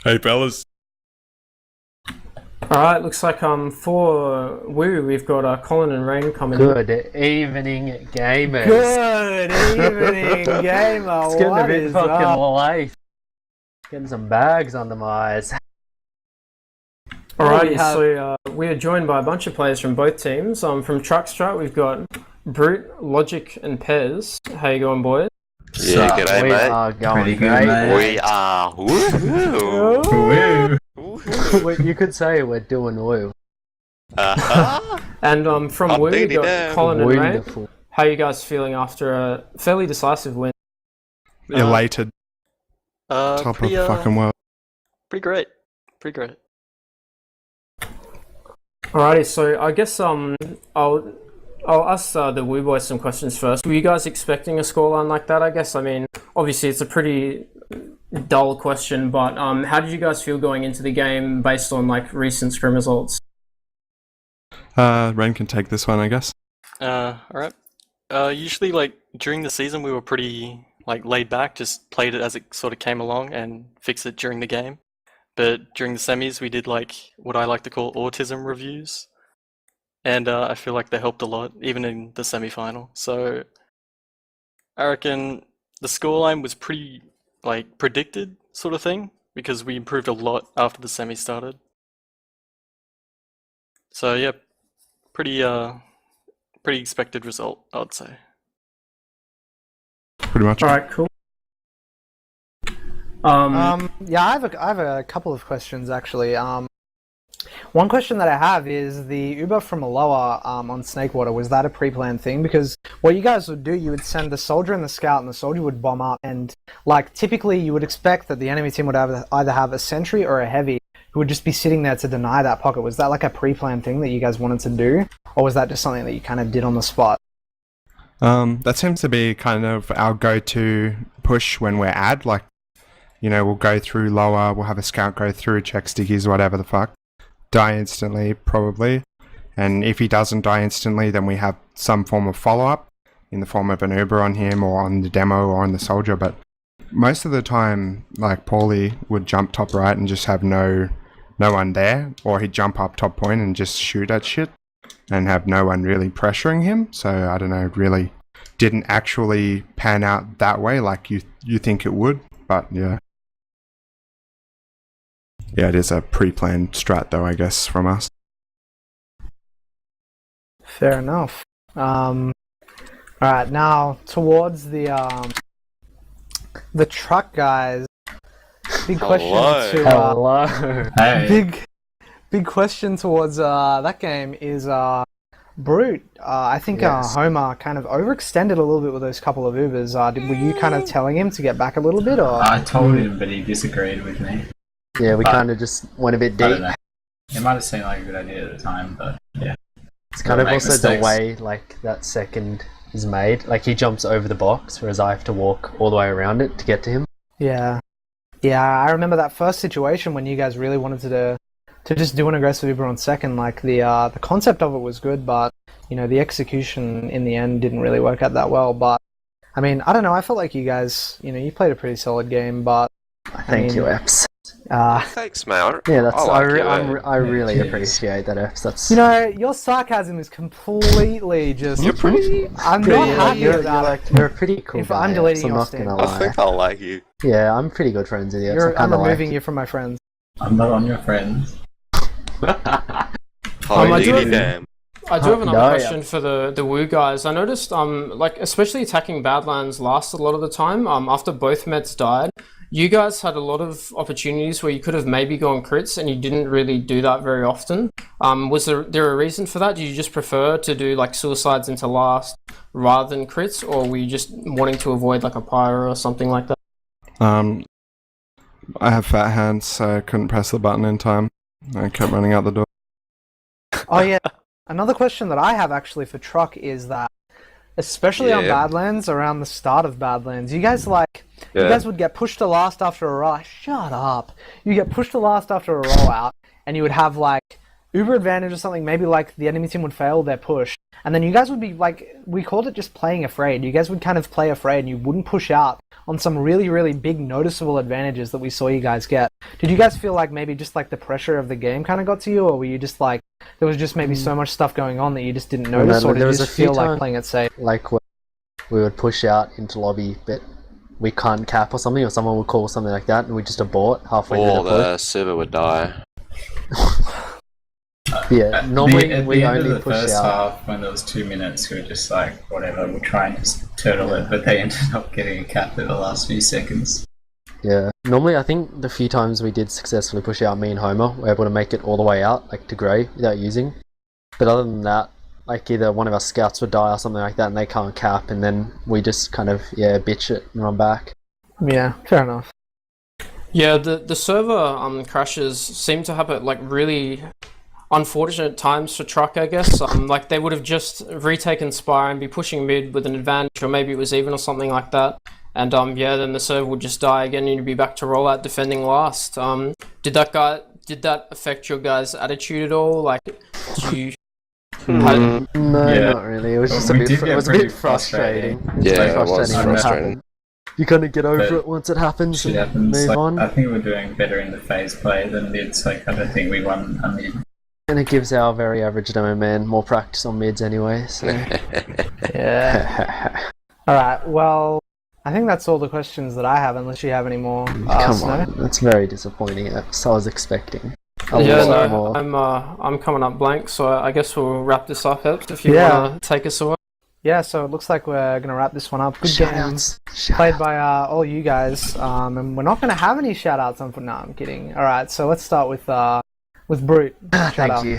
Hey, fellas. Alright, looks like for Woo, we've got Colin and Rain coming in. Good evening, gamers. Good evening, gamer. It's getting What a bit is fucking up? late. Getting some bags under my eyes. Alrighty, so we are joined by a bunch of players from both teams. From Strat, we've got Brute, Logic, and Pez. How you going, boys? Yeah, g'day, we mate. are going Pretty good, great. mate. We are. Woo-hoo. Woo! You could say we're doing woo. Uh-huh. And from I'll Woo, beat we've it got down. Colin and Rain. Wonderful. How are you guys feeling after a fairly decisive win? Elated. Top of pretty, the fucking world. Pretty great. Pretty great. Alrighty, so I guess I'll ask the Woo boys some questions first. Were you guys expecting a scoreline like that? I guess. I mean, obviously it's a pretty dull question, but how did you guys feel going into the game based on like recent scrim results? Ren can take this one, I guess. Alright. Usually, like, during the season, we were pretty, like, laid back, just played it as it sort of came along and fixed it during the game. But during the semis, we did, like, what I like to call autism reviews. And I feel like they helped a lot, even in the semi-final. So, I reckon the scoreline was pretty, like, predicted sort of thing, because we improved a lot after the semi started. So, yeah, pretty expected result, I'd say. Pretty much. Alright, cool. Yeah, I have a couple of questions actually. One question that I have is the Uber from Aloha on Snakewater, was that a pre-planned thing? Because what you guys would do, you would send the soldier and the scout, and the soldier would bomb up, and like typically you would expect that the enemy team would either have a sentry or a heavy who would just be sitting there to deny that pocket. Was that like a pre-planned thing that you guys wanted to do, or was that just something that you kind of did on the spot? That seems to be kind of our go-to push when we're ad. Like, you know, we'll go through lower, we'll have a scout go through, check stickies, whatever the fuck. Die instantly, probably. And if he doesn't die instantly, then we have some form of follow-up in the form of an Uber on him or on the demo or on the soldier. But most of the time, like, Paulie would jump top right and just have no one there, or he'd jump up top point and just shoot at shit and have no one really pressuring him. So I don't know, really didn't actually pan out that way like you think it would. But yeah, it is a pre-planned strat though, I guess, from us. Fair enough. Alright, now towards the truck guys. Big question Hello. to Hey. big question towards that game is Brute. I think Yes. Homer kind of overextended a little bit with those couple of Ubers. Were you kind of telling him to get back a little bit, or? I told him, but he disagreed with me. Yeah, we kind of just went a bit I deep. don't know. It might have seemed like a good idea at the time, but yeah. It's kind of Make also mistakes. the way like that second is made. Like he jumps over the box, whereas I have to walk all the way around it to get to him. Yeah, I remember that first situation when you guys really wanted to just do an aggressive Uber on second. Like the concept of it was good, but you know the execution in the end didn't really work out that well. But I mean, I don't know. I felt like you guys, you know, you played a pretty solid game, but Thank you, mean, Eps. Thanks, mate. Yeah, that's I like you, I really Cheers. appreciate that, Eps. That's you know, your sarcasm is completely just. You're pretty. I'm not happy you're about like it. you're a pretty cool If guy. I'm deleting Eps, I'm your not stand. gonna I lie. think I'll like you. Yeah, I'm pretty good friends with you. Eps. I'm removing like you from my friends. I'm not on your friends. Holy I do diggity have- damn. I do have another No, question for the Woo guys. I noticed, like especially attacking Badlands lasted a lot of the time. After both meds died, you guys had a lot of opportunities where you could have maybe gone crits, and you didn't really do that very often. Was there a reason for that? Do you just prefer to do like suicides into last rather than crits, or were you just wanting to avoid like a pyro or something like that? I have fat hands, so I couldn't press the button in time. I kept running out the door. Oh yeah. Another question that I have actually for Truck is that, especially on Yeah. Badlands, around the start of Badlands, you guys you guys would get pushed to last after a roll. Shut up. You get pushed to last after a rollout, and you would have like Uber advantage or something. Maybe like the enemy team would fail their push, and then you guys would be like, we called it just playing afraid. You guys would kind of play afraid, and you wouldn't push out on some really, really big noticeable advantages that we saw you guys get. Did you guys feel like maybe just like the pressure of the game kind of got to you, or were you just like, there was just maybe so much stuff going on that you just didn't notice, or did you just feel like playing it safe? Like we would push out into lobby, but we can't cap or something, or someone would call something like that, and we just abort halfway through Or the push. the server would die. Yeah, normally at we the end only of the push first out. half, when there was 2 minutes, we were just like, whatever, we'll try and just turtle it, but they ended up getting a cap at the last few seconds. Yeah. Normally, I think the few times we did successfully push out, me and Homer were able to make it all the way out, like to grey, without using. But other than that, like either one of our scouts would die or something like that, and they can't cap, and then we just kind of bitch it and run back. Yeah, fair enough. Yeah, the server crashes seem to happen at like really unfortunate times for Truck, I guess. Like they would have just retaken Spire and be pushing mid with an advantage, or maybe it was even or something like that. And yeah, then the server would just die again, and you'd be back to rollout defending last. Did that affect your guys' attitude at all? Like, do you? No, Yeah. not really. It was just We a bit. did get It was a pretty bit frustrating. frustrating. It's Yeah, very it was frustrating when it frustrating. happened. You kind of get over But it once it happens Shit and happens. move Like, on. I think we're doing better in the phase play than mids. Like, I don't think we won a mid. And it gives our very average demo man more practice on mids anyway. So. Yeah. All right. Well, I think that's all the questions that I have, unless you have any more. Come Snow? on, that's very disappointing. So I was expecting a Yeah, lot no, more. I'm coming up blank, so I guess we'll wrap this up, Heps, if you Yeah. want to take us away. Yeah. So it looks like we're gonna wrap this one up. Good games Shoutouts. played by all you guys, and we're not gonna have any shout outs on. No, I'm kidding. All right. So let's start with Brute. Shout Thank out. you.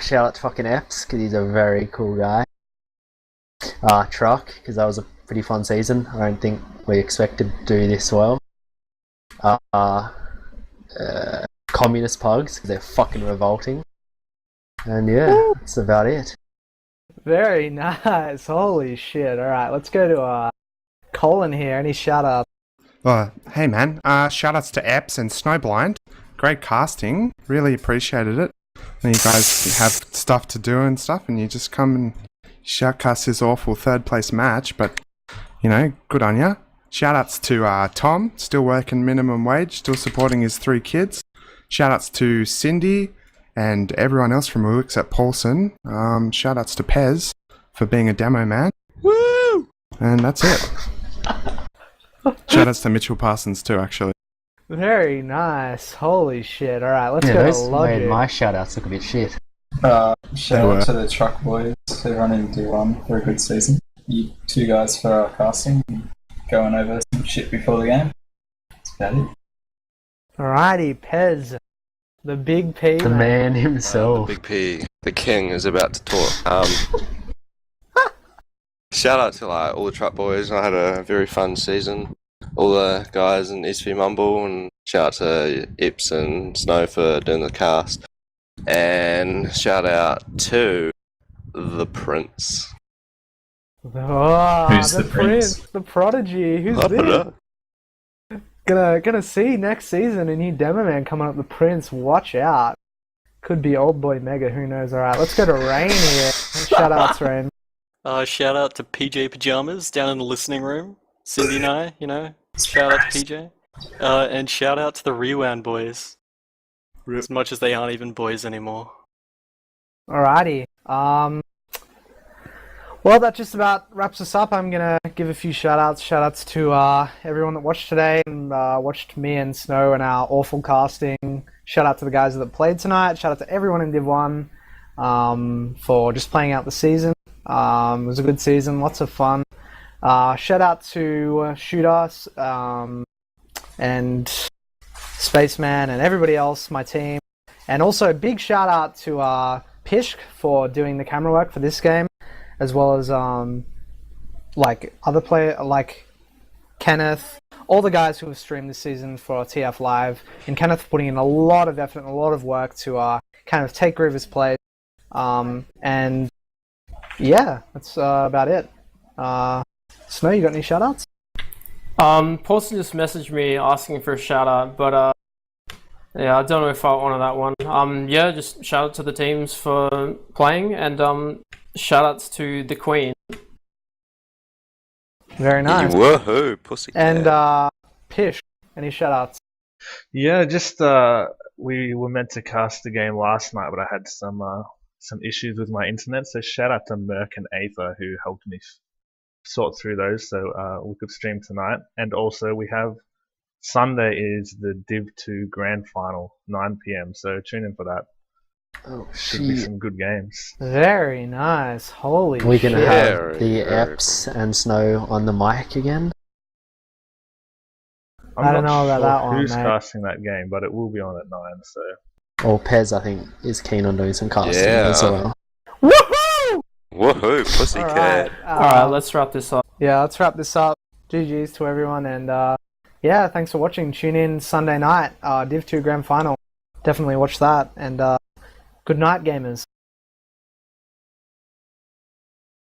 Shout out to fucking Epps, because he's a very cool guy. Truck, because that was a pretty fun season. I don't think we expected to do this well. Communist pugs, because they're fucking revolting. And yeah, that's about it. Very nice. Holy shit. All right. Let's go to Colin here. Any shout out? Hey man, shout outs to Apps and Snowblind. Great casting. Really appreciated it. When you guys have stuff to do and stuff, and you just come and shoutcast this awful third place match, but you know, good on ya. Shout outs to Tom, still working minimum wage, still supporting his 3 kids. Shout outs to Cindy and everyone else from Woo except Paulson. Shout outs to Pez for being a demo man. Woo! And that's it. Shout outs to Mitchell Parsons too, actually. Very nice. Holy shit. All right. Let's Yeah, go to those made Logic. my shoutouts look a bit shit. Shout out to the Truck Boys, everyone in D1 for a good season. You 2 guys for casting, going over some shit before the game. That's about it. Alrighty, Pez. The big P. The man himself. The big P, the king, is about to talk. Shout out to like all the Truck Boys. I had a very fun season. All the guys in SV Mumble, and shout out to Ips and Snow for doing the cast. And shout out to the Prince. Oh, Who's the the prince? the prodigy. Who's I don't this? know. Gonna see next season a new demo man coming up. The Prince. Watch out. Could be old boy Mega. Who knows? All right, let's go to Rain here. Shout outs, Rain. Shout out to PJ Pajamas down in the listening room. Cindy and I, you know. Shout out to PJ. And shout out to the Rewound boys. As much as they aren't even boys anymore. Alrighty. Well, that just about wraps us up. I'm gonna give a few shout outs. Shout outs to everyone that watched today and watched me and Snow and our awful casting. Shout out to the guys that played tonight. Shout out to everyone in Div 1 for just playing out the season. It was a good season, lots of fun. Shout out to Shooter and Spaceman and everybody else, my team. And also a big shout out to Pishk for doing the camera work for this game, as well as like other player like Kenneth, all the guys who have streamed this season for TF Live, and Kenneth putting in a lot of effort and a lot of work to kind of take Groover's place. And yeah, that's about it. Snow, you got any shout outs? Paulson just messaged me asking for a shout out, but Yeah, I don't know if I wanted that one. Yeah, just shout out to the teams for playing, and shout outs to the Queen. Very nice. Woohoo, pussycat. And Pish, any shoutouts? Yeah, just we were meant to cast the game last night, but I had some issues with my internet. So shout out to Merc and Aether who helped me sort through those, so we could stream tonight. And also we have Sunday is the Div 2 Grand Final, 9 p.m. So tune in for that. Oh Should be shit. some good games. Very nice. Holy We can shit. have the Very Eps and Snow on the mic again. I'm I don't not know about sure that one, who's mate. casting that game, but it will be on at 9. So Or Pez, I think, is keen on doing some casting Yeah. as well. Woohoo! Woohoo, pussycat. Alright, let's wrap this up. Yeah, let's wrap this up. GG's to everyone, and yeah, thanks for watching. Tune in Sunday night, Div 2 Grand Final. Definitely watch that, and good night, gamers.